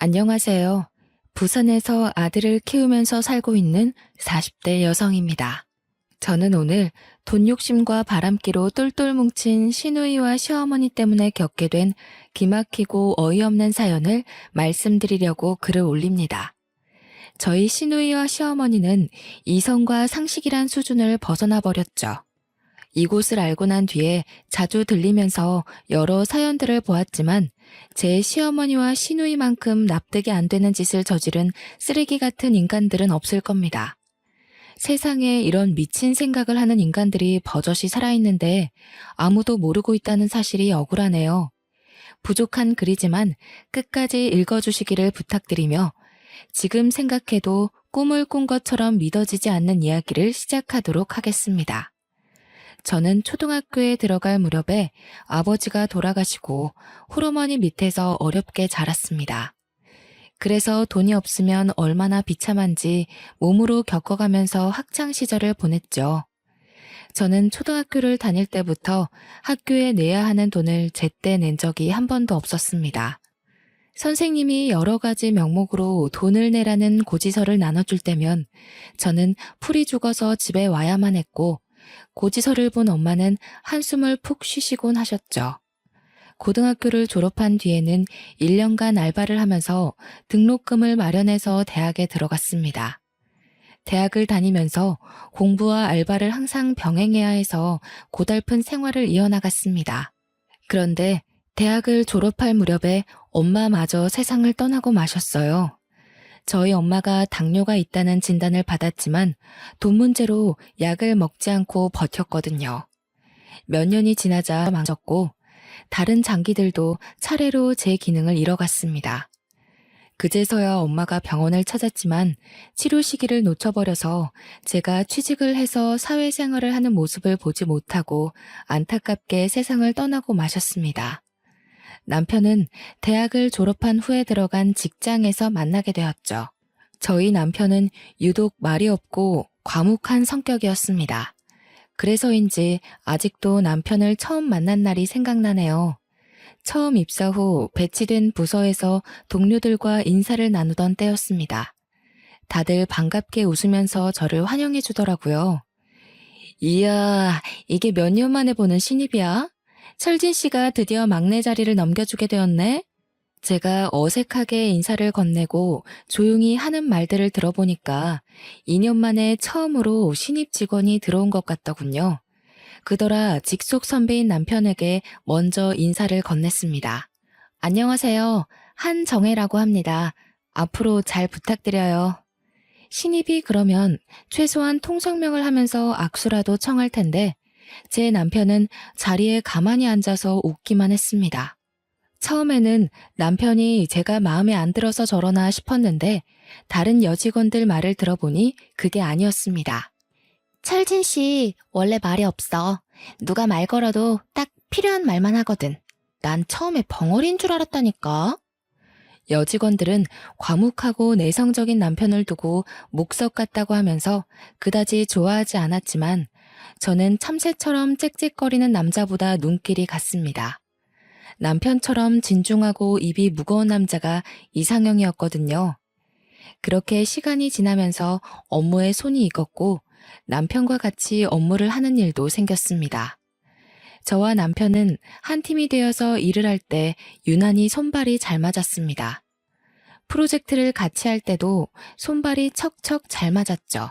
안녕하세요. 부산에서 아들을 키우면서 살고 있는 40대 여성입니다. 저는 오늘 돈 욕심과 바람기로 똘똘 뭉친 시누이와 시어머니 때문에 겪게 된 기막히고 어이없는 사연을 말씀드리려고 글을 올립니다. 저희 시누이와 시어머니는 이성과 상식이란 수준을 벗어나 버렸죠. 이곳을 알고 난 뒤에 자주 들리면서 여러 사연들을 보았지만 제 시어머니와 시누이만큼 납득이 안 되는 짓을 저지른 쓰레기 같은 인간들은 없을 겁니다. 세상에 이런 미친 생각을 하는 인간들이 버젓이 살아있는데 아무도 모르고 있다는 사실이 억울하네요. 부족한 글이지만 끝까지 읽어주시기를 부탁드리며 지금 생각해도 꿈을 꾼 것처럼 믿어지지 않는 이야기를 시작하도록 하겠습니다. 저는 초등학교에 들어갈 무렵에 아버지가 돌아가시고 홀어머니 밑에서 어렵게 자랐습니다. 그래서 돈이 없으면 얼마나 비참한지 몸으로 겪어가면서 학창 시절을 보냈죠. 저는 초등학교를 다닐 때부터 학교에 내야 하는 돈을 제때 낸 적이 한 번도 없었습니다. 선생님이 여러 가지 명목으로 돈을 내라는 고지서를 나눠줄 때면 저는 풀이 죽어서 집에 와야만 했고 고지서를 본 엄마는 한숨을 푹 쉬시곤 하셨죠. 고등학교를 졸업한 뒤에는 1년간 알바를 하면서 등록금을 마련해서 대학에 들어갔습니다. 대학을 다니면서 공부와 알바를 항상 병행해야 해서 고달픈 생활을 이어나갔습니다. 그런데 대학을 졸업할 무렵에 엄마마저 세상을 떠나고 마셨어요. 저희 엄마가 당뇨가 있다는 진단을 받았지만 돈 문제로 약을 먹지 않고 버텼거든요. 몇 년이 지나자 망쳤고 다른 장기들도 차례로 제 기능을 잃어갔습니다. 그제서야 엄마가 병원을 찾았지만 치료 시기를 놓쳐버려서 제가 취직을 해서 사회생활을 하는 모습을 보지 못하고 안타깝게 세상을 떠나고 마셨습니다. 남편은 대학을 졸업한 후에 들어간 직장에서 만나게 되었죠. 저희 남편은 유독 말이 없고 과묵한 성격이었습니다. 그래서인지 아직도 남편을 처음 만난 날이 생각나네요. 처음 입사 후 배치된 부서에서 동료들과 인사를 나누던 때였습니다. 다들 반갑게 웃으면서 저를 환영해 주더라고요. 이야, 이게 몇 년 만에 보는 신입이야? 철진 씨가 드디어 막내 자리를 넘겨주게 되었네? 제가 어색하게 인사를 건네고 조용히 하는 말들을 들어보니까 2년 만에 처음으로 신입 직원이 들어온 것 같더군요. 그더라 직속 선배인 남편에게 먼저 인사를 건넸습니다. 안녕하세요. 한정혜라고 합니다. 앞으로 잘 부탁드려요. 신입이 그러면 최소한 통성명을 하면서 악수라도 청할 텐데 제 남편은 자리에 가만히 앉아서 웃기만 했습니다. 처음에는 남편이 제가 마음에 안 들어서 저러나 싶었는데 다른 여직원들 말을 들어보니 그게 아니었습니다. 철진 씨, 원래 말이 없어. 누가 말 걸어도 딱 필요한 말만 하거든. 난 처음에 벙어리인 줄 알았다니까. 여직원들은 과묵하고 내성적인 남편을 두고 목석 같다고 하면서 그다지 좋아하지 않았지만 저는 참새처럼 짹짹거리는 남자보다 눈길이 갔습니다. 남편처럼 진중하고 입이 무거운 남자가 이상형이었거든요. 그렇게 시간이 지나면서 업무에 손이 익었고 남편과 같이 업무를 하는 일도 생겼습니다. 저와 남편은 한 팀이 되어서 일을 할 때 유난히 손발이 잘 맞았습니다. 프로젝트를 같이 할 때도 손발이 척척 잘 맞았죠.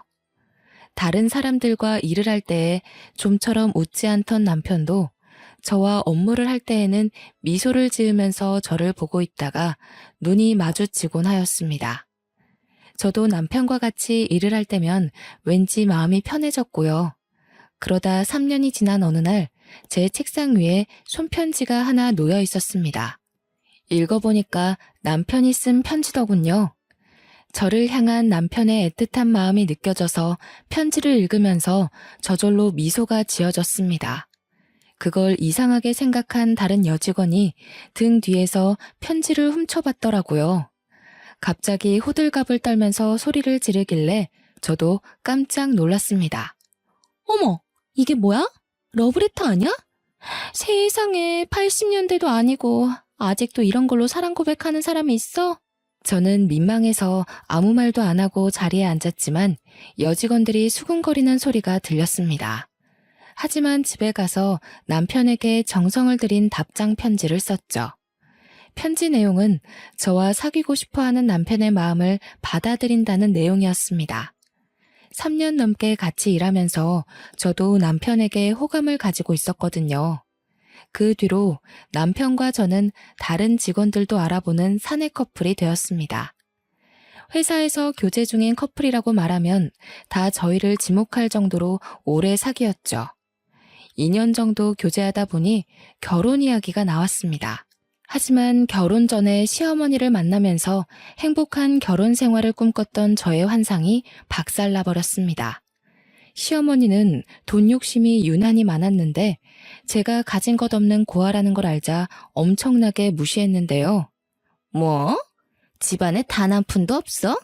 다른 사람들과 일을 할 때에 좀처럼 웃지 않던 남편도 저와 업무를 할 때에는 미소를 지으면서 저를 보고 있다가 눈이 마주치곤 하였습니다. 저도 남편과 같이 일을 할 때면 왠지 마음이 편해졌고요. 그러다 3년이 지난 어느 날 제 책상 위에 손편지가 하나 놓여 있었습니다. 읽어보니까 남편이 쓴 편지더군요. 저를 향한 남편의 애틋한 마음이 느껴져서 편지를 읽으면서 저절로 미소가 지어졌습니다. 그걸 이상하게 생각한 다른 여직원이 등 뒤에서 편지를 훔쳐봤더라고요. 갑자기 호들갑을 떨면서 소리를 지르길래 저도 깜짝 놀랐습니다. 어머, 이게 뭐야? 러브레터 아니야? 세상에 80년대도 아니고 아직도 이런 걸로 사랑 고백하는 사람이 있어? 저는 민망해서 아무 말도 안 하고 자리에 앉았지만 여직원들이 수군거리는 소리가 들렸습니다. 하지만 집에 가서 남편에게 정성을 들인 답장 편지를 썼죠. 편지 내용은 저와 사귀고 싶어 하는 남편의 마음을 받아들인다는 내용이었습니다. 3년 넘게 같이 일하면서 저도 남편에게 호감을 가지고 있었거든요. 그 뒤로 남편과 저는 다른 직원들도 알아보는 사내 커플이 되었습니다. 회사에서 교제 중인 커플이라고 말하면 다 저희를 지목할 정도로 오래 사귀었죠. 2년 정도 교제하다 보니 결혼 이야기가 나왔습니다. 하지만 결혼 전에 시어머니를 만나면서 행복한 결혼 생활을 꿈꿨던 저의 환상이 박살나버렸습니다. 시어머니는 돈 욕심이 유난히 많았는데 제가 가진 것 없는 고아라는 걸 알자 엄청나게 무시했는데요. 뭐? 집안에 단 한 푼도 없어?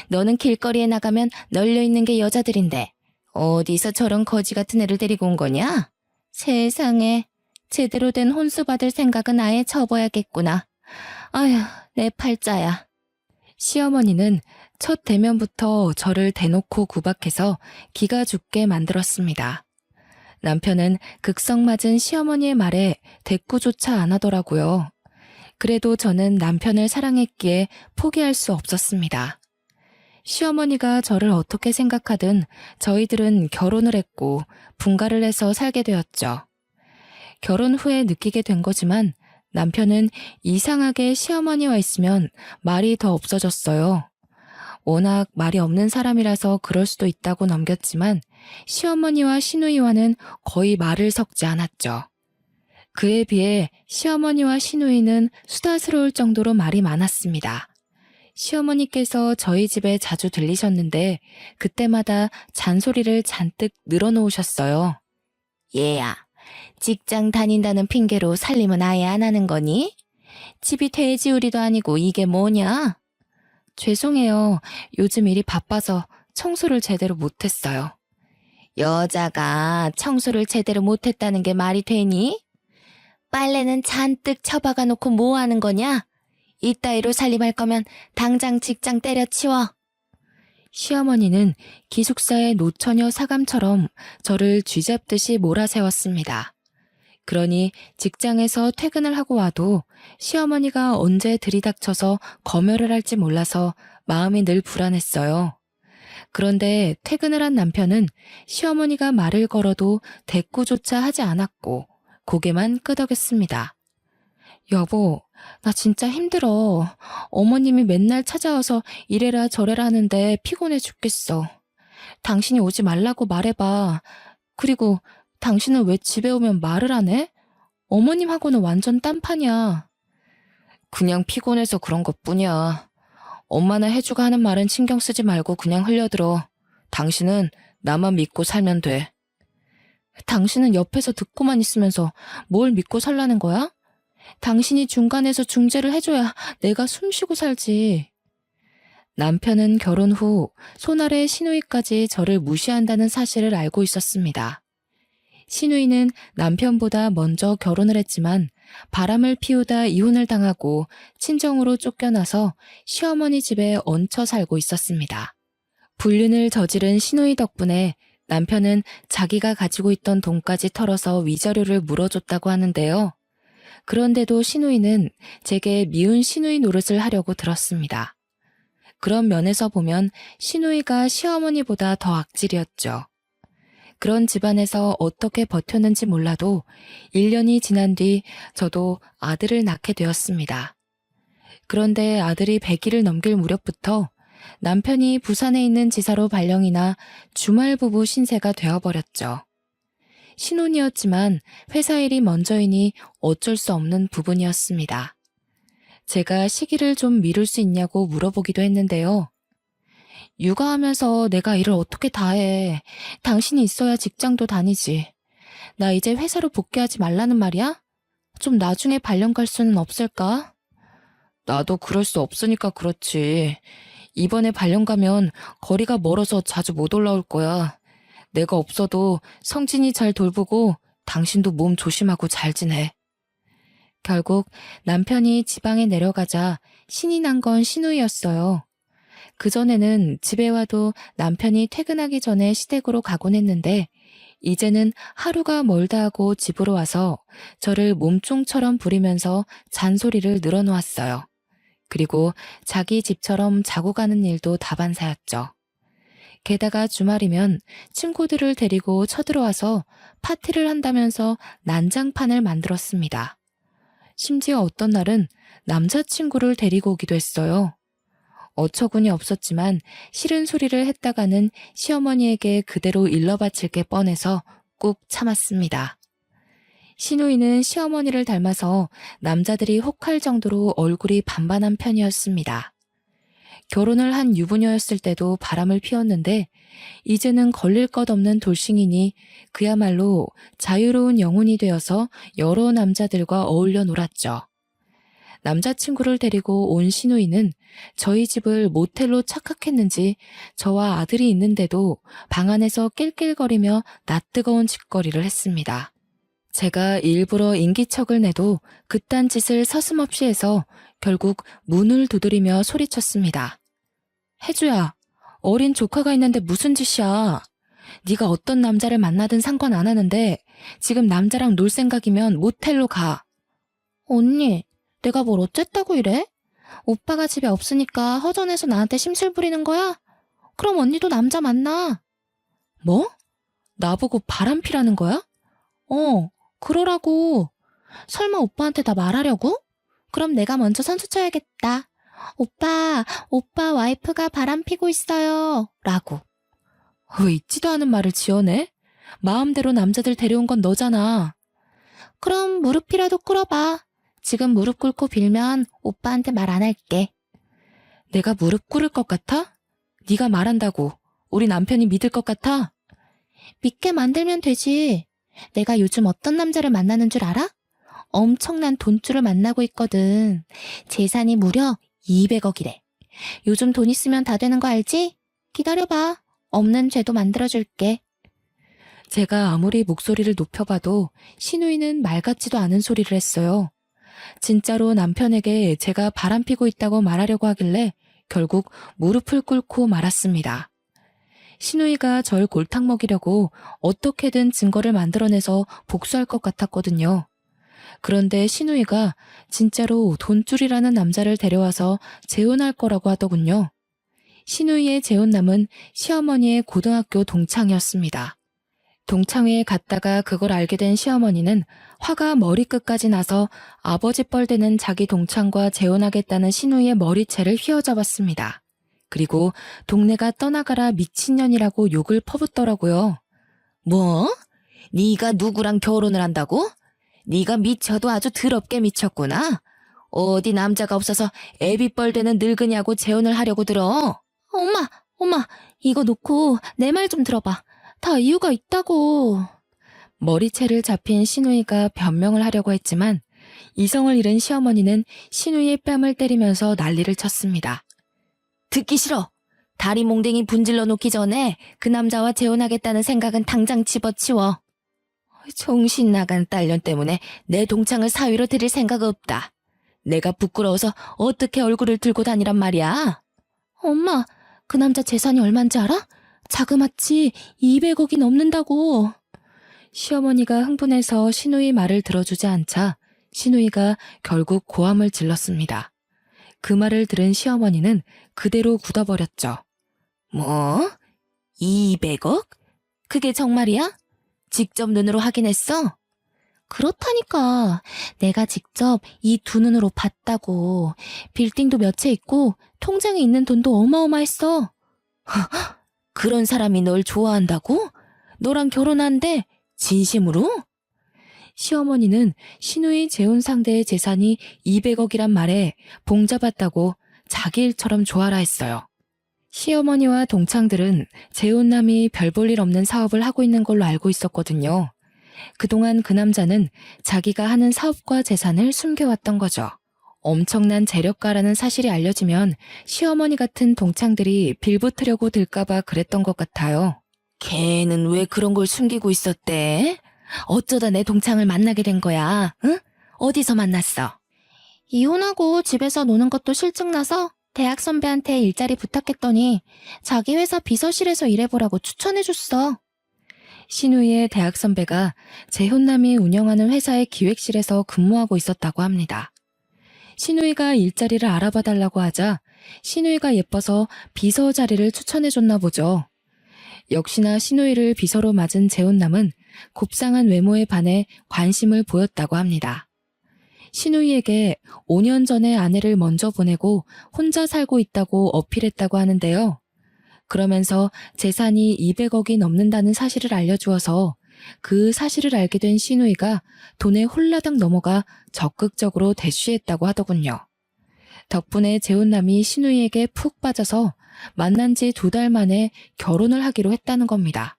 너는 길거리에 나가면 널려있는 게 여자들인데 어디서 저런 거지 같은 애를 데리고 온 거냐? 세상에, 제대로 된 혼수 받을 생각은 아예 접어야겠구나. 아휴, 내 팔자야. 시어머니는 첫 대면부터 저를 대놓고 구박해서 기가 죽게 만들었습니다. 남편은 극성맞은 시어머니의 말에 대꾸조차 안 하더라고요. 그래도 저는 남편을 사랑했기에 포기할 수 없었습니다. 시어머니가 저를 어떻게 생각하든 저희들은 결혼을 했고 분가를 해서 살게 되었죠. 결혼 후에 느끼게 된 거지만 남편은 이상하게 시어머니와 있으면 말이 더 없어졌어요. 워낙 말이 없는 사람이라서 그럴 수도 있다고 넘겼지만 시어머니와 시누이와는 거의 말을 섞지 않았죠. 그에 비해 시어머니와 시누이는 수다스러울 정도로 말이 많았습니다. 시어머니께서 저희 집에 자주 들리셨는데 그때마다 잔소리를 잔뜩 늘어놓으셨어요. 얘야, 직장 다닌다는 핑계로 살림은 아예 안 하는 거니? 집이 돼지우리도 아니고 이게 뭐냐? 죄송해요. 요즘 일이 바빠서 청소를 제대로 못했어요. 여자가 청소를 제대로 못했다는 게 말이 되니? 빨래는 잔뜩 처박아 놓고 뭐 하는 거냐? 이따위로 살림할 거면 당장 직장 때려치워. 시어머니는 기숙사의 노처녀 사감처럼 저를 쥐잡듯이 몰아세웠습니다. 그러니 직장에서 퇴근을 하고 와도 시어머니가 언제 들이닥쳐서 검열을 할지 몰라서 마음이 늘 불안했어요. 그런데 퇴근을 한 남편은 시어머니가 말을 걸어도 대꾸조차 하지 않았고 고개만 끄덕였습니다. 여보, 나 진짜 힘들어. 어머님이 맨날 찾아와서 이래라 저래라 하는데 피곤해 죽겠어. 당신이 오지 말라고 말해봐. 그리고 당신은 왜 집에 오면 말을 안 해? 어머님하고는 완전 딴판이야. 그냥 피곤해서 그런 것뿐이야. 엄마나 해주가 하는 말은 신경 쓰지 말고 그냥 흘려들어. 당신은 나만 믿고 살면 돼. 당신은 옆에서 듣고만 있으면서 뭘 믿고 살라는 거야? 당신이 중간에서 중재를 해줘야 내가 숨 쉬고 살지. 남편은 결혼 후 손아래 시누이까지 저를 무시한다는 사실을 알고 있었습니다. 시누이는 남편보다 먼저 결혼을 했지만 바람을 피우다 이혼을 당하고 친정으로 쫓겨나서 시어머니 집에 얹혀 살고 있었습니다. 불륜을 저지른 시누이 덕분에 남편은 자기가 가지고 있던 돈까지 털어서 위자료를 물어줬다고 하는데요. 그런데도 시누이는 제게 미운 시누이 노릇을 하려고 들었습니다. 그런 면에서 보면 시누이가 시어머니보다 더 악질이었죠. 그런 집안에서 어떻게 버텼는지 몰라도 1년이 지난 뒤 저도 아들을 낳게 되었습니다. 그런데 아들이 100일을 넘길 무렵부터 남편이 부산에 있는 지사로 발령이나 주말 부부 신세가 되어버렸죠. 신혼이었지만 회사 일이 먼저이니 어쩔 수 없는 부분이었습니다. 제가 시기를 좀 미룰 수 있냐고 물어보기도 했는데요. 육아하면서 내가 일을 어떻게 다 해. 당신이 있어야 직장도 다니지. 나 이제 회사로 복귀하지 말라는 말이야? 좀 나중에 발령 갈 수는 없을까? 나도 그럴 수 없으니까 그렇지. 이번에 발령 가면 거리가 멀어서 자주 못 올라올 거야. 내가 없어도 성진이 잘 돌보고 당신도 몸 조심하고 잘 지내. 결국 남편이 지방에 내려가자 신이 난 건 시누이였어요. 그전에는 집에 와도 남편이 퇴근하기 전에 시댁으로 가곤 했는데 이제는 하루가 멀다 하고 집으로 와서 저를 몸종처럼 부리면서 잔소리를 늘어놓았어요. 그리고 자기 집처럼 자고 가는 일도 다반사였죠. 게다가 주말이면 친구들을 데리고 쳐들어와서 파티를 한다면서 난장판을 만들었습니다. 심지어 어떤 날은 남자친구를 데리고 오기도 했어요. 어처구니 없었지만 싫은 소리를 했다가는 시어머니에게 그대로 일러바칠 게 뻔해서 꾹 참았습니다. 시누이는 시어머니를 닮아서 남자들이 혹할 정도로 얼굴이 반반한 편이었습니다. 결혼을 한 유부녀였을 때도 바람을 피웠는데 이제는 걸릴 것 없는 돌싱이니 그야말로 자유로운 영혼이 되어서 여러 남자들과 어울려 놀았죠. 남자친구를 데리고 온 시누이는 저희 집을 모텔로 착각했는지 저와 아들이 있는데도 방 안에서 낄낄거리며 낯뜨거운 짓거리를 했습니다. 제가 일부러 인기척을 내도 그딴 짓을 서슴없이 해서 결국 문을 두드리며 소리쳤습니다. 혜주야, 어린 조카가 있는데 무슨 짓이야. 네가 어떤 남자를 만나든 상관 안 하는데 지금 남자랑 놀 생각이면 모텔로 가. 언니, 내가 뭘 어쨌다고 이래? 오빠가 집에 없으니까 허전해서 나한테 심술 부리는 거야? 그럼 언니도 남자 만나. 뭐? 나보고 바람피라는 거야? 그러라고. 설마 오빠한테 다 말하려고? 그럼 내가 먼저 선수 쳐야겠다. 오빠 와이프가 바람피고 있어요. 라고. 왜 있지도 않은 말을 지어내? 마음대로 남자들 데려온 건 너잖아. 그럼 무릎이라도 꿇어봐. 지금 무릎 꿇고 빌면 오빠한테 말 안 할게. 내가 무릎 꿇을 것 같아? 네가 말한다고 우리 남편이 믿을 것 같아? 믿게 만들면 되지. 내가 요즘 어떤 남자를 만나는 줄 알아? 엄청난 돈줄을 만나고 있거든. 재산이 무려 200억이래. 요즘 돈 있으면 다 되는 거 알지? 기다려봐. 없는 죄도 만들어줄게. 제가 아무리 목소리를 높여봐도 시누이는 말 같지도 않은 소리를 했어요. 진짜로 남편에게 제가 바람피고 있다고 말하려고 하길래 결국 무릎을 꿇고 말았습니다. 시누이가 절 골탕 먹이려고 어떻게든 증거를 만들어내서 복수할 것 같았거든요. 그런데 시누이가 진짜로 돈줄이라는 남자를 데려와서 재혼할 거라고 하더군요. 시누이의 재혼남은 시어머니의 고등학교 동창이었습니다. 동창회에 갔다가 그걸 알게 된 시어머니는 화가 머리끝까지 나서 아버지 뻘되는 자기 동창과 재혼하겠다는 시누이의 머리채를 휘어잡았습니다. 그리고 동네가 떠나가라 미친년이라고 욕을 퍼붓더라고요. 뭐? 네가 누구랑 결혼을 한다고? 네가 미쳐도 아주 더럽게 미쳤구나. 어디 남자가 없어서 애비뻘되는 늙은이하고 재혼을 하려고 들어. 엄마, 이거 놓고 내 말 좀 들어봐. 다 이유가 있다고. 머리채를 잡힌 시누이가 변명을 하려고 했지만 이성을 잃은 시어머니는 시누이의 뺨을 때리면서 난리를 쳤습니다. 듣기 싫어. 다리 몽댕이 분질러 놓기 전에 그 남자와 재혼하겠다는 생각은 당장 집어치워. 정신 나간 딸년 때문에 내 동창을 사위로 들일 생각 없다. 내가 부끄러워서 어떻게 얼굴을 들고 다니란 말이야. 엄마, 그 남자 재산이 얼만지 알아? 자그마치 200억이 넘는다고. 시어머니가 흥분해서 시누이 말을 들어주지 않자 시누이가 결국 고함을 질렀습니다. 그 말을 들은 시어머니는 그대로 굳어버렸죠. 뭐? 200억? 그게 정말이야? 직접 눈으로 확인했어? 그렇다니까. 내가 직접 이 두 눈으로 봤다고. 빌딩도 몇 채 있고 통장에 있는 돈도 어마어마했어. 그런 사람이 널 좋아한다고? 너랑 결혼한대? 진심으로? 시어머니는 시누이 재혼 상대의 재산이 200억이란 말에 봉잡았다고 자기 일처럼 좋아라 했어요. 시어머니와 동창들은 재혼남이 별 볼 일 없는 사업을 하고 있는 걸로 알고 있었거든요. 그동안 그 남자는 자기가 하는 사업과 재산을 숨겨왔던 거죠. 엄청난 재력가라는 사실이 알려지면 시어머니 같은 동창들이 빌붙으려고 들까봐 그랬던 것 같아요. 걔는 왜 그런 걸 숨기고 있었대? 어쩌다 내 동창을 만나게 된 거야? 응? 어디서 만났어? 이혼하고 집에서 노는 것도 실증나서 대학 선배한테 일자리 부탁했더니 자기 회사 비서실에서 일해보라고 추천해줬어. 신우이의 대학 선배가 재혼남이 운영하는 회사의 기획실에서 근무하고 있었다고 합니다. 신우이가 일자리를 알아봐 달라고 하자 신우이가 예뻐서 비서 자리를 추천해줬나 보죠. 역시나 신우이를 비서로 맞은 재혼남은 곱상한 외모에 반해 관심을 보였다고 합니다. 신우이에게 5년 전에 아내를 먼저 보내고 혼자 살고 있다고 어필했다고 하는데요. 그러면서 재산이 200억이 넘는다는 사실을 알려주어서 그 사실을 알게 된 신우이가 돈에 홀라당 넘어가 적극적으로 대쉬했다고 하더군요. 덕분에 재혼남이 신우이에게 푹 빠져서 만난 지 2달 만에 결혼을 하기로 했다는 겁니다.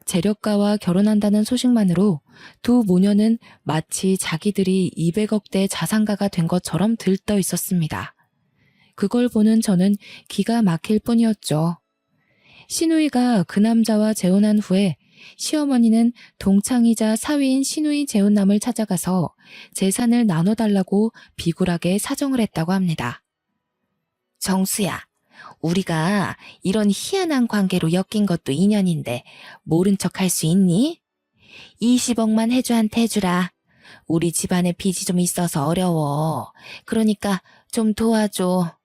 재력가와 결혼한다는 소식만으로 두 모녀는 마치 자기들이 200억대 자산가가 된 것처럼 들떠 있었습니다. 그걸 보는 저는 기가 막힐 뿐이었죠. 신우이가 그 남자와 재혼한 후에 시어머니는 동창이자 사위인 신우이 재혼남을 찾아가서 재산을 나눠달라고 비굴하게 사정을 했다고 합니다. 정수야, 우리가 이런 희한한 관계로 엮인 것도 인연인데 모른 척 할 수 있니? 20억만 해주한테 해주라. 우리 집안에 빚이 좀 있어서 어려워. 그러니까 좀 도와줘.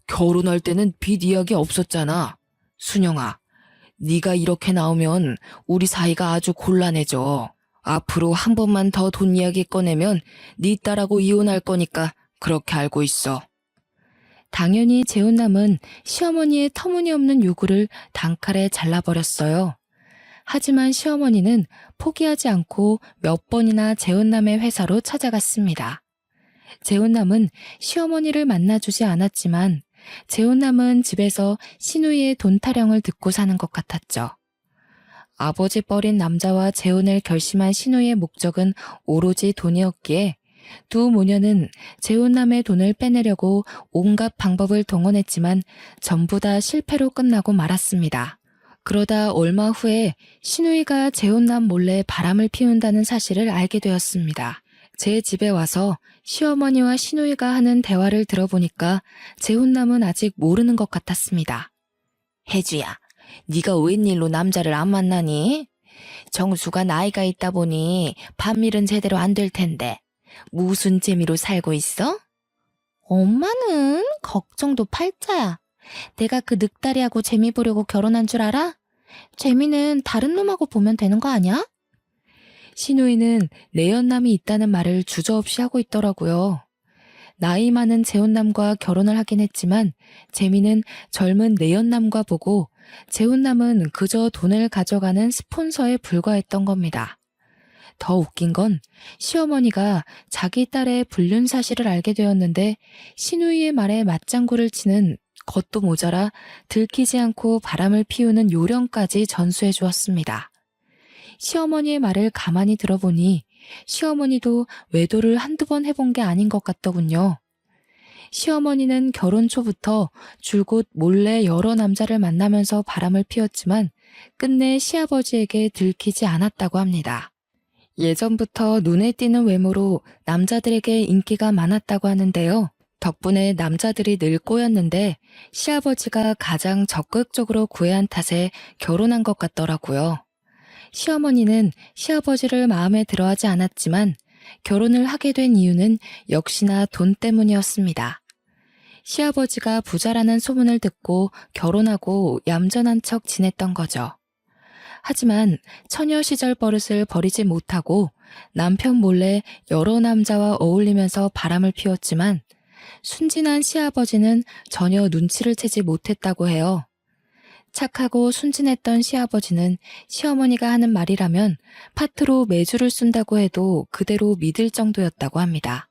결혼할 때는 빚 이야기 없었잖아. 순영아, 네가 이렇게 나오면 우리 사이가 아주 곤란해져. 앞으로 한 번만 더 돈 이야기 꺼내면 네 딸하고 이혼할 거니까 그렇게 알고 있어. 당연히 재혼남은 시어머니의 터무니없는 요구를 단칼에 잘라버렸어요. 하지만 시어머니는 포기하지 않고 몇 번이나 재혼남의 회사로 찾아갔습니다. 재혼남은 시어머니를 만나주지 않았지만 재혼남은 집에서 신우이의 돈 타령을 듣고 사는 것 같았죠. 아버지 뻘인 남자와 재혼을 결심한 신우이의 목적은 오로지 돈이었기에 두 모녀는 재혼남의 돈을 빼내려고 온갖 방법을 동원했지만 전부 다 실패로 끝나고 말았습니다. 그러다 얼마 후에 신우이가 재혼남 몰래 바람을 피운다는 사실을 알게 되었습니다. 제 집에 와서 시어머니와 신우이가 하는 대화를 들어보니까 재혼남은 아직 모르는 것 같았습니다. 혜주야, 네가 웬일로 남자를 안 만나니? 정수가 나이가 있다 보니 밤일은 제대로 안 될 텐데 무슨 재미로 살고 있어? 엄마는 걱정도 팔자야. 내가 그 늑다리하고 재미 보려고 결혼한 줄 알아? 재미는 다른 놈하고 보면 되는 거 아니야? 신우이는 내연남이 있다는 말을 주저없이 하고 있더라고요. 나이 많은 재혼남과 결혼을 하긴 했지만 재미는 젊은 내연남과 보고 재혼남은 그저 돈을 가져가는 스폰서에 불과했던 겁니다. 더 웃긴 건 시어머니가 자기 딸의 불륜 사실을 알게 되었는데 신우이의 말에 맞장구를 치는 것도 모자라 들키지 않고 바람을 피우는 요령까지 전수해 주었습니다. 시어머니의 말을 가만히 들어보니 시어머니도 외도를 한두 번 해본 게 아닌 것 같더군요. 시어머니는 결혼 초부터 줄곧 몰래 여러 남자를 만나면서 바람을 피웠지만 끝내 시아버지에게 들키지 않았다고 합니다. 예전부터 눈에 띄는 외모로 남자들에게 인기가 많았다고 하는데요. 덕분에 남자들이 늘 꼬였는데 시아버지가 가장 적극적으로 구애한 탓에 결혼한 것 같더라고요. 시어머니는 시아버지를 마음에 들어하지 않았지만 결혼을 하게 된 이유는 역시나 돈 때문이었습니다. 시아버지가 부자라는 소문을 듣고 결혼하고 얌전한 척 지냈던 거죠. 하지만 처녀 시절 버릇을 버리지 못하고 남편 몰래 여러 남자와 어울리면서 바람을 피웠지만 순진한 시아버지는 전혀 눈치를 채지 못했다고 해요. 착하고 순진했던 시아버지는 시어머니가 하는 말이라면 파트로 매주를 쓴다고 해도 그대로 믿을 정도였다고 합니다.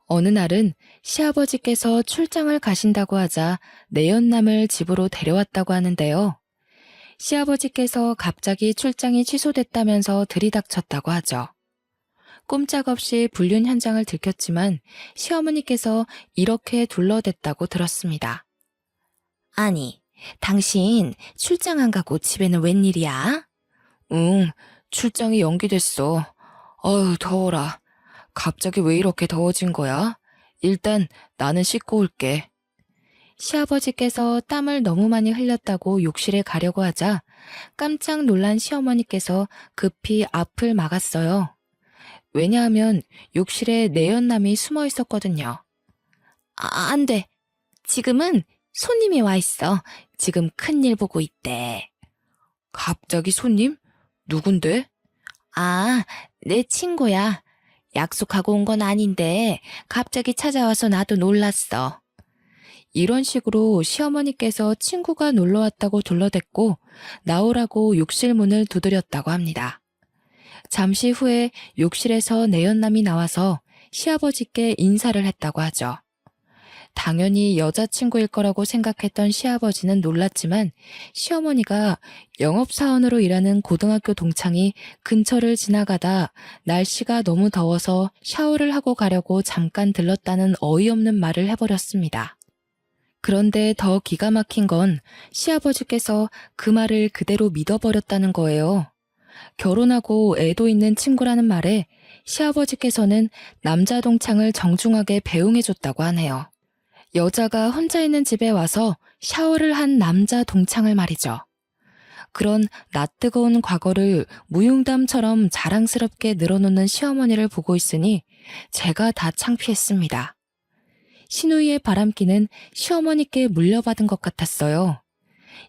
어느 날은 시아버지께서 출장을 가신다고 하자 내연남을 집으로 데려왔다고 하는데요. 시아버지께서 갑자기 출장이 취소됐다면서 들이닥쳤다고 하죠. 꼼짝없이 불륜 현장을 들켰지만 시어머니께서 이렇게 둘러댔다고 들었습니다. 아니, 당신 출장 안 가고 집에는 웬일이야? 응, 출장이 연기됐어. 어휴, 더워라. 갑자기 왜 이렇게 더워진 거야? 일단 나는 씻고 올게. 시아버지께서 땀을 너무 많이 흘렸다고 욕실에 가려고 하자 깜짝 놀란 시어머니께서 급히 앞을 막았어요. 왜냐하면 욕실에 내연남이 숨어 있었거든요. 안 돼. 지금은 손님이 와 있어. 지금 큰일 보고 있대. 갑자기 손님? 누군데? 아, 내 친구야. 약속하고 온 건 아닌데 갑자기 찾아와서 나도 놀랐어. 이런 식으로 시어머니께서 친구가 놀러 왔다고 둘러댔고 나오라고 욕실 문을 두드렸다고 합니다. 잠시 후에 욕실에서 내연남이 나와서 시아버지께 인사를 했다고 하죠. 당연히 여자친구일 거라고 생각했던 시아버지는 놀랐지만 시어머니가 영업사원으로 일하는 고등학교 동창이 근처를 지나가다 날씨가 너무 더워서 샤워를 하고 가려고 잠깐 들렀다는 어이없는 말을 해버렸습니다. 그런데 더 기가 막힌 건 시아버지께서 그 말을 그대로 믿어버렸다는 거예요. 결혼하고 애도 있는 친구라는 말에 시아버지께서는 남자 동창을 정중하게 배웅해줬다고 하네요. 여자가 혼자 있는 집에 와서 샤워를 한 남자 동창을 말이죠. 그런 낯뜨거운 과거를 무용담처럼 자랑스럽게 늘어놓는 시어머니를 보고 있으니 제가 다 창피했습니다. 시누이의 바람기는 시어머니께 물려받은 것 같았어요.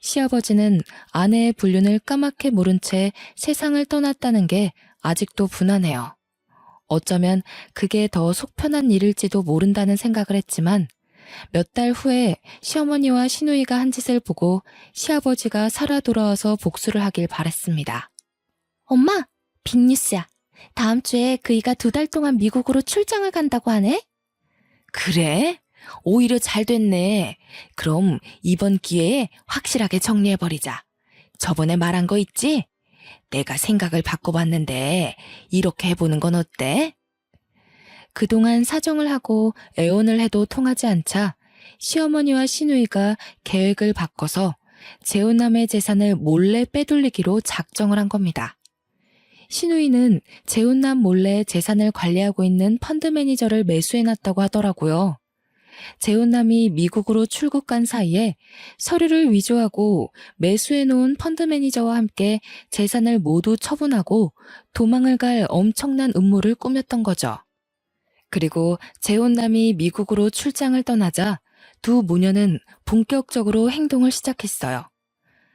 시아버지는 아내의 불륜을 까맣게 모른 채 세상을 떠났다는 게 아직도 분하네요. 어쩌면 그게 더 속편한 일일지도 모른다는 생각을 했지만 몇 달 후에 시어머니와 시누이가 한 짓을 보고 시아버지가 살아 돌아와서 복수를 하길 바랬습니다. 엄마, 빅뉴스야. 다음 주에 그이가 2달 동안 미국으로 출장을 간다고 하네? 그래? 오히려 잘 됐네. 그럼 이번 기회에 확실하게 정리해버리자. 저번에 말한 거 있지? 내가 생각을 바꿔봤는데 이렇게 해보는 건 어때? 그동안 사정을 하고 애원을 해도 통하지 않자 시어머니와 시누이가 계획을 바꿔서 재혼남의 재산을 몰래 빼돌리기로 작정을 한 겁니다. 시누이는 재혼남 몰래 재산을 관리하고 있는 펀드 매니저를 매수해놨다고 하더라고요. 재혼남이 미국으로 출국 간 사이에 서류를 위조하고 매수해놓은 펀드 매니저와 함께 재산을 모두 처분하고 도망을 갈 엄청난 음모를 꾸몄던 거죠. 그리고 재혼남이 미국으로 출장을 떠나자 두 모녀는 본격적으로 행동을 시작했어요.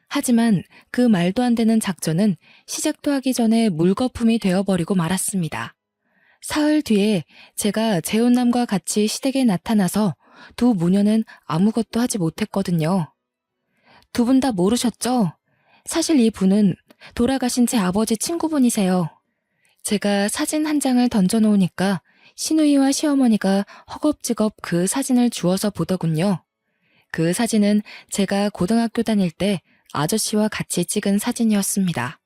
하지만 그 말도 안 되는 작전은 시작도 하기 전에 물거품이 되어버리고 말았습니다. 사흘 뒤에 제가 재혼남과 같이 시댁에 나타나서 두 모녀는 아무것도 하지 못했거든요. 두 분 다 모르셨죠? 사실 이 분은 돌아가신 제 아버지 친구분이세요. 제가 사진 한 장을 던져놓으니까 시누이와 시어머니가 허겁지겁 그 사진을 주워서 보더군요. 그 사진은 제가 고등학교 다닐 때 아저씨와 같이 찍은 사진이었습니다.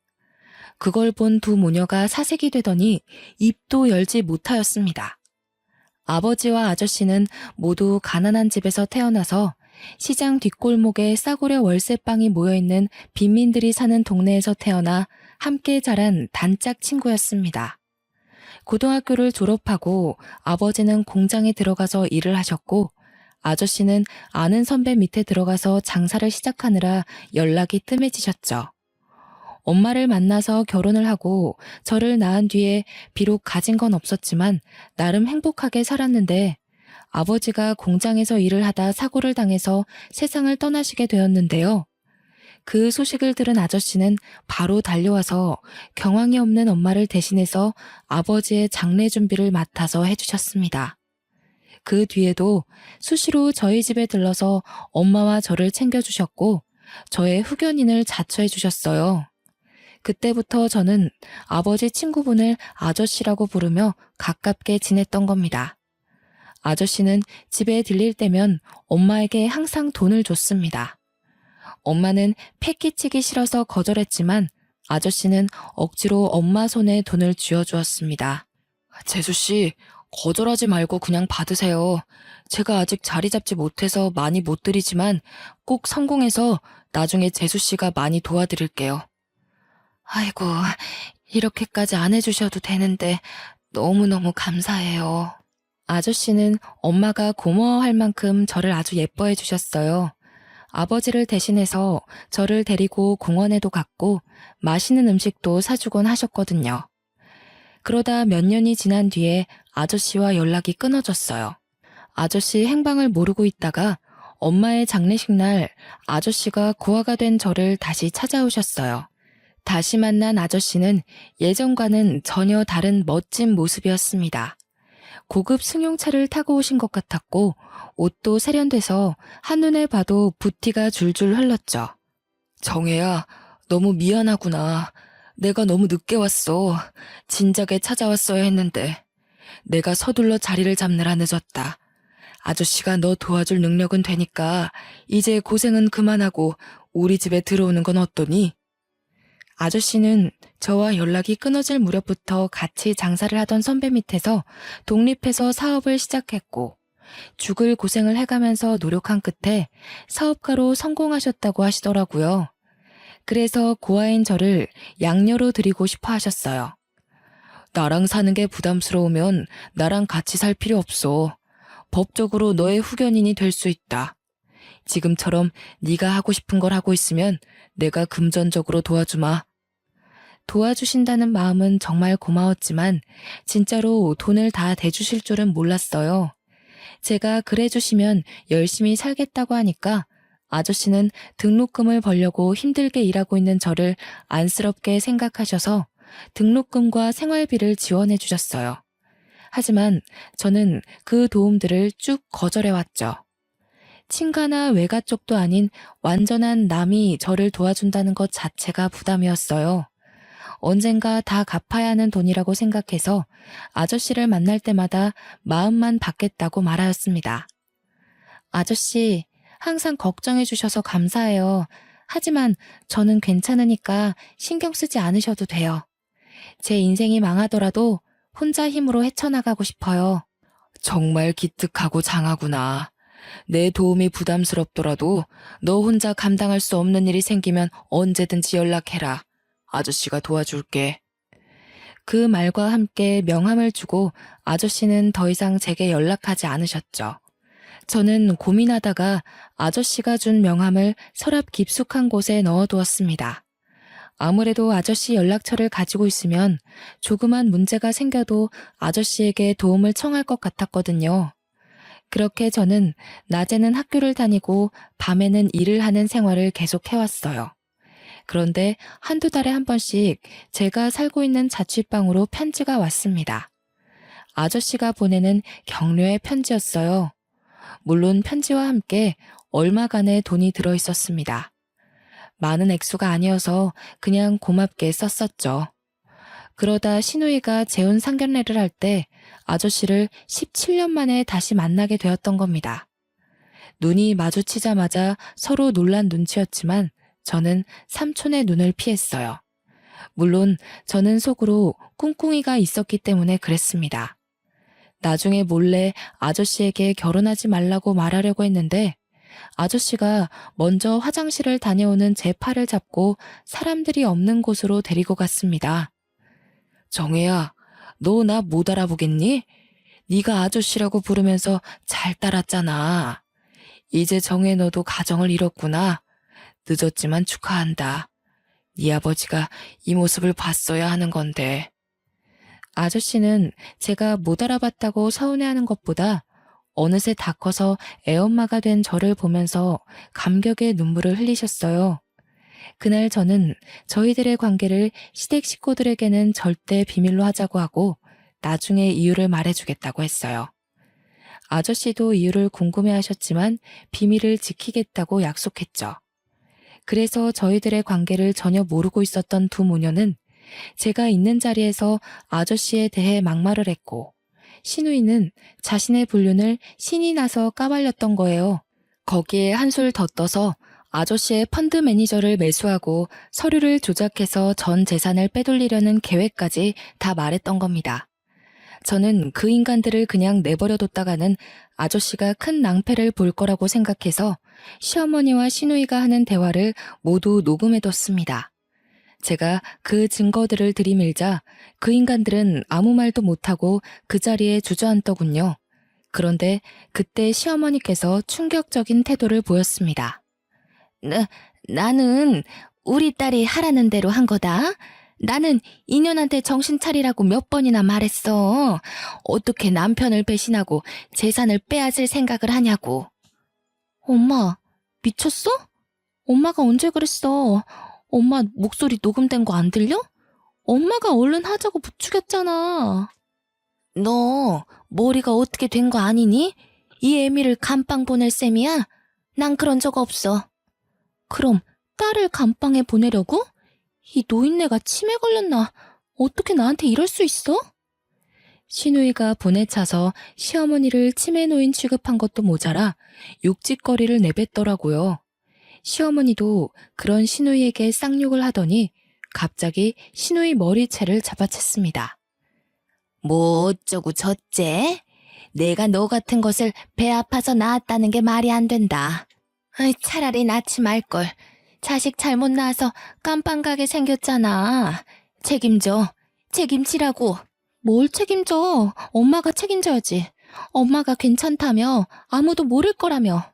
그걸 본 두 모녀가 사색이 되더니 입도 열지 못하였습니다. 아버지와 아저씨는 모두 가난한 집에서 태어나서 시장 뒷골목에 싸구려 월세방이 모여있는 빈민들이 사는 동네에서 태어나 함께 자란 단짝 친구였습니다. 고등학교를 졸업하고 아버지는 공장에 들어가서 일을 하셨고 아저씨는 아는 선배 밑에 들어가서 장사를 시작하느라 연락이 뜸해지셨죠. 엄마를 만나서 결혼을 하고 저를 낳은 뒤에 비록 가진 건 없었지만 나름 행복하게 살았는데 아버지가 공장에서 일을 하다 사고를 당해서 세상을 떠나시게 되었는데요. 그 소식을 들은 아저씨는 바로 달려와서 경황이 없는 엄마를 대신해서 아버지의 장례 준비를 맡아서 해주셨습니다. 그 뒤에도 수시로 저희 집에 들러서 엄마와 저를 챙겨주셨고 저의 후견인을 자처해 주셨어요. 그때부터 저는 아버지 친구분을 아저씨라고 부르며 가깝게 지냈던 겁니다. 아저씨는 집에 들릴 때면 엄마에게 항상 돈을 줬습니다. 엄마는 패기치기 싫어서 거절했지만 아저씨는 억지로 엄마 손에 돈을 쥐어주었습니다. 재수씨, 거절하지 말고 그냥 받으세요. 제가 아직 자리 잡지 못해서 많이 못 드리지만 꼭 성공해서 나중에 재수씨가 많이 도와드릴게요. 아이고, 이렇게까지 안 해주셔도 되는데 너무너무 감사해요. 아저씨는 엄마가 고마워할 만큼 저를 아주 예뻐해 주셨어요. 아버지를 대신해서 저를 데리고 공원에도 갔고 맛있는 음식도 사주곤 하셨거든요. 그러다 몇 년이 지난 뒤에 아저씨와 연락이 끊어졌어요. 아저씨 행방을 모르고 있다가 엄마의 장례식 날 아저씨가 고아가 된 저를 다시 찾아오셨어요. 다시 만난 아저씨는 예전과는 전혀 다른 멋진 모습이었습니다. 고급 승용차를 타고 오신 것 같았고 옷도 세련돼서 한눈에 봐도 붓티가 줄줄 흘렀죠. 정혜야, 너무 미안하구나. 내가 너무 늦게 왔어. 진작에 찾아왔어야 했는데. 내가 서둘러 자리를 잡느라 늦었다. 아저씨가 너 도와줄 능력은 되니까 이제 고생은 그만하고 우리 집에 들어오는 건 어떠니? 아저씨는 저와 연락이 끊어질 무렵부터 같이 장사를 하던 선배 밑에서 독립해서 사업을 시작했고 죽을 고생을 해가면서 노력한 끝에 사업가로 성공하셨다고 하시더라고요. 그래서 고아인 저를 양녀로 드리고 싶어 하셨어요. 나랑 사는 게 부담스러우면 나랑 같이 살 필요 없어. 법적으로 너의 후견인이 될 수 있다. 지금처럼 네가 하고 싶은 걸 하고 있으면 내가 금전적으로 도와주마. 도와주신다는 마음은 정말 고마웠지만 진짜로 돈을 다 대주실 줄은 몰랐어요. 제가 그래주시면 열심히 살겠다고 하니까 아저씨는 등록금을 벌려고 힘들게 일하고 있는 저를 안쓰럽게 생각하셔서 등록금과 생활비를 지원해 주셨어요. 하지만 저는 그 도움들을 쭉 거절해왔죠. 친가나 외가 쪽도 아닌 완전한 남이 저를 도와준다는 것 자체가 부담이었어요. 언젠가 다 갚아야 하는 돈이라고 생각해서 아저씨를 만날 때마다 마음만 받겠다고 말하였습니다. 아저씨, 항상 걱정해 주셔서 감사해요. 하지만 저는 괜찮으니까 신경 쓰지 않으셔도 돼요. 제 인생이 망하더라도 혼자 힘으로 헤쳐나가고 싶어요. 정말 기특하고 장하구나. 내 도움이 부담스럽더라도 너 혼자 감당할 수 없는 일이 생기면 언제든지 연락해라. 아저씨가 도와줄게. 그 말과 함께 명함을 주고 아저씨는 더 이상 제게 연락하지 않으셨죠. 저는 고민하다가 아저씨가 준 명함을 서랍 깊숙한 곳에 넣어두었습니다. 아무래도 아저씨 연락처를 가지고 있으면 조그만 문제가 생겨도 아저씨에게 도움을 청할 것 같았거든요. 그렇게 저는 낮에는 학교를 다니고 밤에는 일을 하는 생활을 계속 해왔어요. 그런데 한두 달에 한 번씩 제가 살고 있는 자취방으로 편지가 왔습니다. 아저씨가 보내는 격려의 편지였어요. 물론 편지와 함께 얼마간의 돈이 들어있었습니다. 많은 액수가 아니어서 그냥 고맙게 썼었죠. 그러다 시누이가 재혼 상견례를 할 때 아저씨를 17년 만에 다시 만나게 되었던 겁니다. 눈이 마주치자마자 서로 놀란 눈치였지만 저는 삼촌의 눈을 피했어요. 물론 저는 속으로 꿍꿍이가 있었기 때문에 그랬습니다. 나중에 몰래 아저씨에게 결혼하지 말라고 말하려고 했는데 아저씨가 먼저 화장실을 다녀오는 제 팔을 잡고 사람들이 없는 곳으로 데리고 갔습니다. 정혜야, 너 나 못 알아보겠니? 네가 아저씨라고 부르면서 잘 따랐잖아. 이제 정혜 너도 가정을 잃었구나. 늦었지만 축하한다. 네 아버지가 이 모습을 봤어야 하는 건데. 아저씨는 제가 못 알아봤다고 서운해하는 것보다 어느새 다 커서 애엄마가 된 저를 보면서 감격의 눈물을 흘리셨어요. 그날 저는 저희들의 관계를 시댁 식구들에게는 절대 비밀로 하자고 하고 나중에 이유를 말해주겠다고 했어요. 아저씨도 이유를 궁금해하셨지만 비밀을 지키겠다고 약속했죠. 그래서 저희들의 관계를 전혀 모르고 있었던 두 모녀는 제가 있는 자리에서 아저씨에 대해 막말을 했고 시누이는 자신의 불륜을 신이 나서 까발렸던 거예요. 거기에 한술 더 떠서 아저씨의 펀드 매니저를 매수하고 서류를 조작해서 전 재산을 빼돌리려는 계획까지 다 말했던 겁니다. 저는 그 인간들을 그냥 내버려뒀다가는 아저씨가 큰 낭패를 볼 거라고 생각해서 시어머니와 시누이가 하는 대화를 모두 녹음해뒀습니다. 제가 그 증거들을 들이밀자 그 인간들은 아무 말도 못하고 그 자리에 주저앉더군요. 그런데 그때 시어머니께서 충격적인 태도를 보였습니다. 나는 우리 딸이 하라는 대로 한 거다. 나는 인연한테 정신 차리라고 몇 번이나 말했어. 어떻게 남편을 배신하고 재산을 빼앗을 생각을 하냐고. 엄마, 미쳤어? 엄마가 언제 그랬어? 엄마 목소리 녹음된 거 안 들려? 엄마가 얼른 하자고 부추겼잖아. 너 머리가 어떻게 된 거 아니니? 이 애미를 감방 보낼 셈이야? 난 그런 적 없어. 그럼 딸을 감방에 보내려고? 이 노인네가 치매 걸렸나? 어떻게 나한테 이럴 수 있어? 시누이가 분에 차서 시어머니를 치매 노인 취급한 것도 모자라 욕짓거리를 내뱉더라고요. 시어머니도 그런 시누이에게 쌍욕을 하더니 갑자기 시누이 머리채를 잡아챘습니다. 뭐 어쩌고 저째? 내가 너 같은 것을 배 아파서 낳았다는 게 말이 안 된다. 차라리 낳지 말걸. 자식 잘못 낳아서 깜빵 가게 생겼잖아. 책임져. 책임지라고. 뭘 책임져? 엄마가 책임져야지. 엄마가 괜찮다며 아무도 모를 거라며.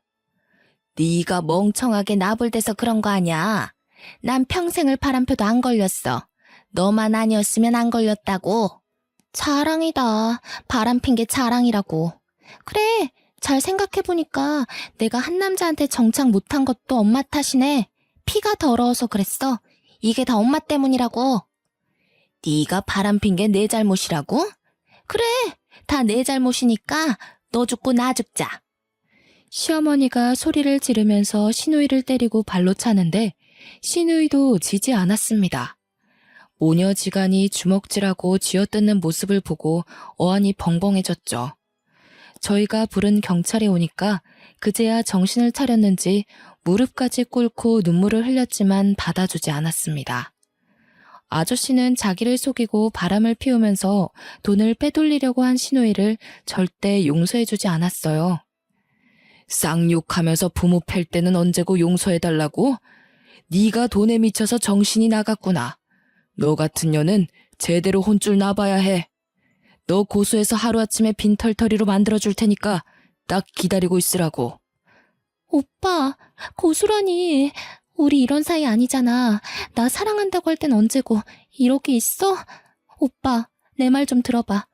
네가 멍청하게 나불대서 그런 거 아니야. 난 평생을 바람펴도 안 걸렸어. 너만 아니었으면 안 걸렸다고. 자랑이다. 바람핀 게 자랑이라고. 그래, 잘 생각해보니까 내가 한 남자한테 정착 못한 것도 엄마 탓이네. 피가 더러워서 그랬어. 이게 다 엄마 때문이라고. 네가 바람핀 게 내 잘못이라고? 그래, 다 내 잘못이니까 너 죽고 나 죽자. 시어머니가 소리를 지르면서 시누이를 때리고 발로 차는데 시누이도 지지 않았습니다. 모녀지간이 주먹질하고 쥐어뜯는 모습을 보고 어안이 벙벙해졌죠. 저희가 부른 경찰이 오니까 그제야 정신을 차렸는지 무릎까지 꿇고 눈물을 흘렸지만 받아주지 않았습니다. 아저씨는 자기를 속이고 바람을 피우면서 돈을 빼돌리려고 한 시누이를 절대 용서해주지 않았어요. 쌍욕하면서 부모 팰 때는 언제고 용서해달라고? 네가 돈에 미쳐서 정신이 나갔구나. 너 같은 년은 제대로 혼쭐 나봐야 해. 너 고소해서 하루아침에 빈털터리로 만들어줄 테니까 딱 기다리고 있으라고. 오빠, 고수라니. 우리 이런 사이 아니잖아. 나 사랑한다고 할 땐 언제고 이러기 있어? 오빠, 내 말 좀 들어봐.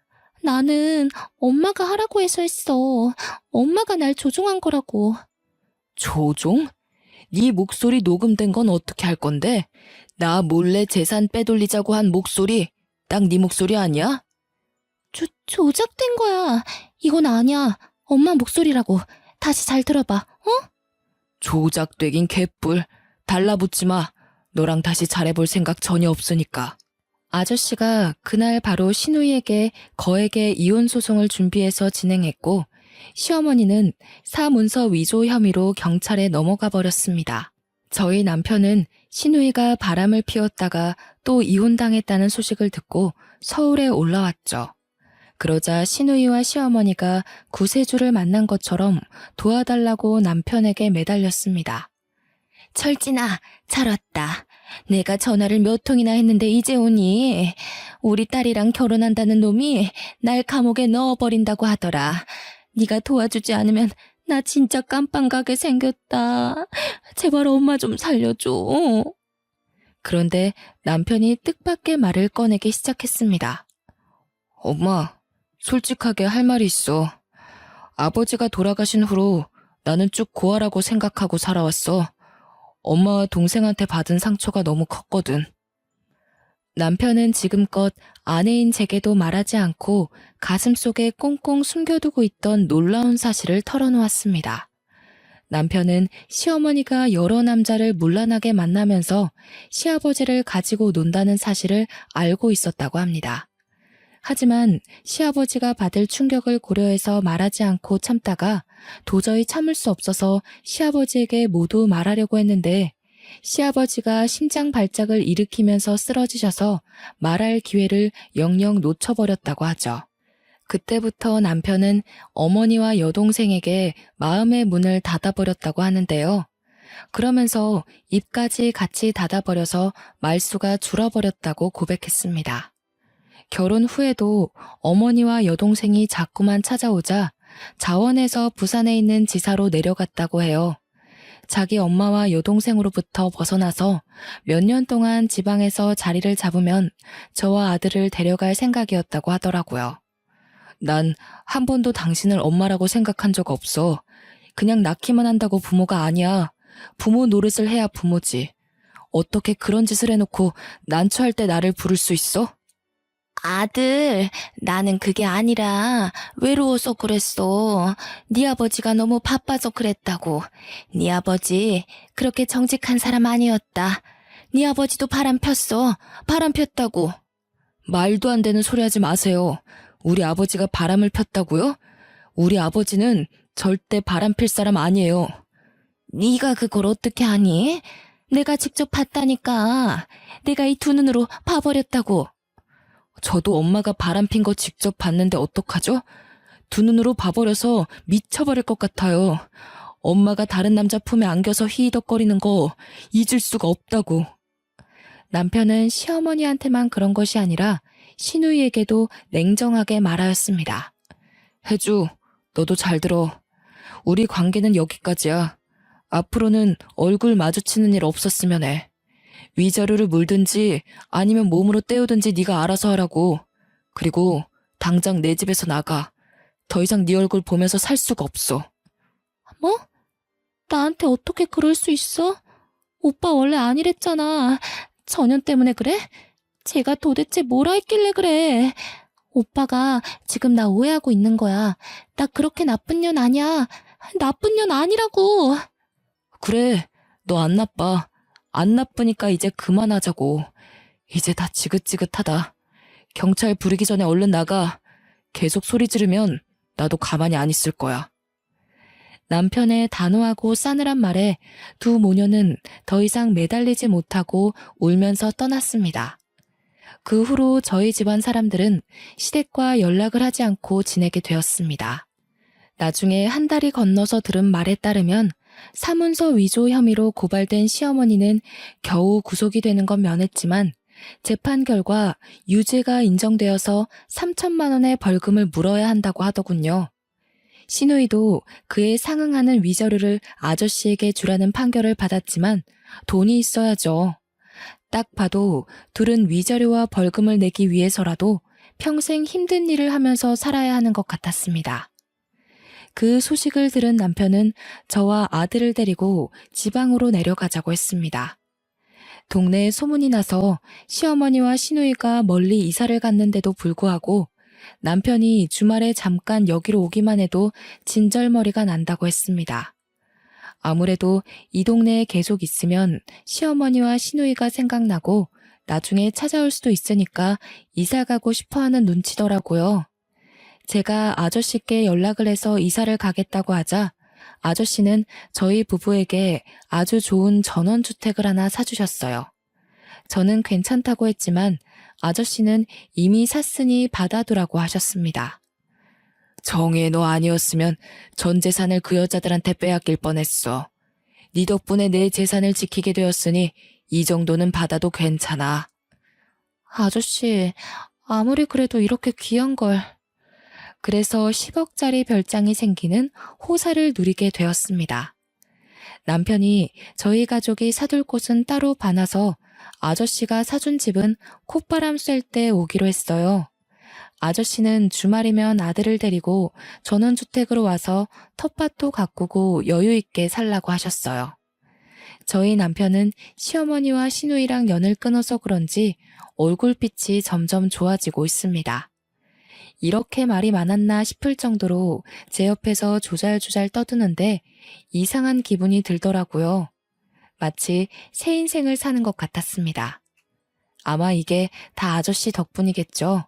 나는 엄마가 하라고 해서 했어. 엄마가 날 조종한 거라고. 조종? 네 목소리 녹음된 건 어떻게 할 건데? 나 몰래 재산 빼돌리자고 한 목소리, 딱 네 목소리 아니야? 조작된 거야. 이건 아니야. 엄마 목소리라고. 다시 잘 들어봐, 어? 조작되긴 개뿔. 달라붙지 마. 너랑 다시 잘해볼 생각 전혀 없으니까. 아저씨가 그날 바로 시누이에게 거액의 이혼 소송을 준비해서 진행했고 시어머니는 사문서 위조 혐의로 경찰에 넘어가 버렸습니다. 저희 남편은 시누이가 바람을 피웠다가 또 이혼당했다는 소식을 듣고 서울에 올라왔죠. 그러자 시누이와 시어머니가 구세주를 만난 것처럼 도와달라고 남편에게 매달렸습니다. 철진아, 잘 왔다. 내가 전화를 몇 통이나 했는데 이제 오니? 우리 딸이랑 결혼한다는 놈이 날 감옥에 넣어버린다고 하더라. 네가 도와주지 않으면 나 진짜 깜빵 가게 생겼다. 제발 엄마 좀 살려줘. 그런데 남편이 뜻밖의 말을 꺼내기 시작했습니다. 엄마, 솔직하게 할 말이 있어. 아버지가 돌아가신 후로 나는 쭉 고아라고 생각하고 살아왔어. 엄마와 동생한테 받은 상처가 너무 컸거든. 남편은 지금껏 아내인 제게도 말하지 않고 가슴속에 꽁꽁 숨겨두고 있던 놀라운 사실을 털어놓았습니다. 남편은 시어머니가 여러 남자를 문란하게 만나면서 시아버지를 가지고 논다는 사실을 알고 있었다고 합니다. 하지만 시아버지가 받을 충격을 고려해서 말하지 않고 참다가 도저히 참을 수 없어서 시아버지에게 모두 말하려고 했는데 시아버지가 심장 발작을 일으키면서 쓰러지셔서 말할 기회를 영영 놓쳐버렸다고 하죠. 그때부터 남편은 어머니와 여동생에게 마음의 문을 닫아버렸다고 하는데요. 그러면서 입까지 같이 닫아버려서 말수가 줄어버렸다고 고백했습니다. 결혼 후에도 어머니와 여동생이 자꾸만 찾아오자 자원에서 부산에 있는 지사로 내려갔다고 해요. 자기 엄마와 여동생으로부터 벗어나서 몇 년 동안 지방에서 자리를 잡으면 저와 아들을 데려갈 생각이었다고 하더라고요. 난 한 번도 당신을 엄마라고 생각한 적 없어. 그냥 낳기만 한다고 부모가 아니야. 부모 노릇을 해야 부모지. 어떻게 그런 짓을 해놓고 난처할 때 나를 부를 수 있어? 아들, 나는 그게 아니라 외로워서 그랬어. 네 아버지가 너무 바빠서 그랬다고. 네 아버지 그렇게 정직한 사람 아니었다. 네 아버지도 바람 폈어. 바람 폈다고. 말도 안 되는 소리 하지 마세요. 우리 아버지가 바람을 폈다고요? 우리 아버지는 절대 바람 필 사람 아니에요. 네가 그걸 어떻게 아니? 내가 직접 봤다니까. 내가 이 두 눈으로 봐버렸다고. 저도 엄마가 바람 핀 거 직접 봤는데 어떡하죠? 두 눈으로 봐버려서 미쳐버릴 것 같아요. 엄마가 다른 남자 품에 안겨서 히히덕거리는 거 잊을 수가 없다고. 남편은 시어머니한테만 그런 것이 아니라 시누이에게도 냉정하게 말하였습니다. 혜주, 너도 잘 들어. 우리 관계는 여기까지야. 앞으로는 얼굴 마주치는 일 없었으면 해. 위자료를 물든지 아니면 몸으로 때우든지 네가 알아서 하라고. 그리고 당장 내 집에서 나가. 더 이상 네 얼굴 보면서 살 수가 없어. 뭐? 나한테 어떻게 그럴 수 있어? 오빠 원래 아니랬잖아. 전현 때문에 그래? 제가 도대체 뭐라 했길래 그래? 오빠가 지금 나 오해하고 있는 거야. 나 그렇게 나쁜 년 아니야. 나쁜 년 아니라고. 그래, 너 안 나빠. 안 나쁘니까 이제 그만하자고. 이제 다 지긋지긋하다. 경찰 부르기 전에 얼른 나가. 계속 소리 지르면 나도 가만히 안 있을 거야. 남편의 단호하고 싸늘한 말에 두 모녀는 더 이상 매달리지 못하고 울면서 떠났습니다. 그 후로 저희 집안 사람들은 시댁과 연락을 하지 않고 지내게 되었습니다. 나중에 한 달이 건너서 들은 말에 따르면 사문서 위조 혐의로 고발된 시어머니는 겨우 구속이 되는 건 면했지만 재판 결과 유죄가 인정되어서 3천만 원의 벌금을 물어야 한다고 하더군요. 시누이도 그에 상응하는 위자료를 아저씨에게 주라는 판결을 받았지만 돈이 있어야죠. 딱 봐도 둘은 위자료와 벌금을 내기 위해서라도 평생 힘든 일을 하면서 살아야 하는 것 같았습니다. 그 소식을 들은 남편은 저와 아들을 데리고 지방으로 내려가자고 했습니다. 동네에 소문이 나서 시어머니와 시누이가 멀리 이사를 갔는데도 불구하고 남편이 주말에 잠깐 여기로 오기만 해도 진절머리가 난다고 했습니다. 아무래도 이 동네에 계속 있으면 시어머니와 시누이가 생각나고 나중에 찾아올 수도 있으니까 이사 가고 싶어하는 눈치더라고요. 제가 아저씨께 연락을 해서 이사를 가겠다고 하자 아저씨는 저희 부부에게 아주 좋은 전원주택을 하나 사주셨어요. 저는 괜찮다고 했지만 아저씨는 이미 샀으니 받아두라고 하셨습니다. 정혜 너 아니었으면 전 재산을 그 여자들한테 빼앗길 뻔했어. 네 덕분에 내 재산을 지키게 되었으니 이 정도는 받아도 괜찮아. 아저씨, 아무리 그래도 이렇게 귀한 걸. 그래서 10억짜리 별장이 생기는 호사를 누리게 되었습니다. 남편이 저희 가족이 사둘 곳은 따로 봐놔서 아저씨가 사준 집은 콧바람 쐴 때 오기로 했어요. 아저씨는 주말이면 아들을 데리고 전원주택으로 와서 텃밭도 가꾸고 여유 있게 살라고 하셨어요. 저희 남편은 시어머니와 시누이랑 연을 끊어서 그런지 얼굴빛이 점점 좋아지고 있습니다. 이렇게 말이 많았나 싶을 정도로 제 옆에서 조잘조잘 떠드는데 이상한 기분이 들더라고요. 마치 새 인생을 사는 것 같았습니다. 아마 이게 다 아저씨 덕분이겠죠.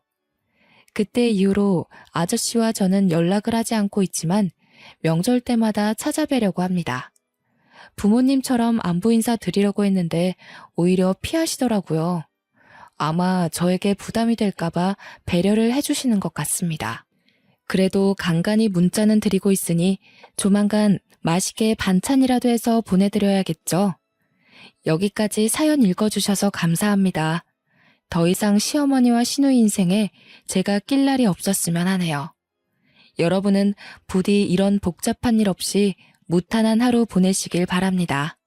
그때 이후로 아저씨와 저는 연락을 하지 않고 있지만 명절 때마다 찾아뵈려고 합니다. 부모님처럼 안부 인사 드리려고 했는데 오히려 피하시더라고요. 아마 저에게 부담이 될까봐 배려를 해주시는 것 같습니다. 그래도 간간히 문자는 드리고 있으니 조만간 맛있게 반찬이라도 해서 보내드려야겠죠. 여기까지 사연 읽어주셔서 감사합니다. 더 이상 시어머니와 시누이 인생에 제가 낄 날이 없었으면 하네요. 여러분은 부디 이런 복잡한 일 없이 무탄한 하루 보내시길 바랍니다.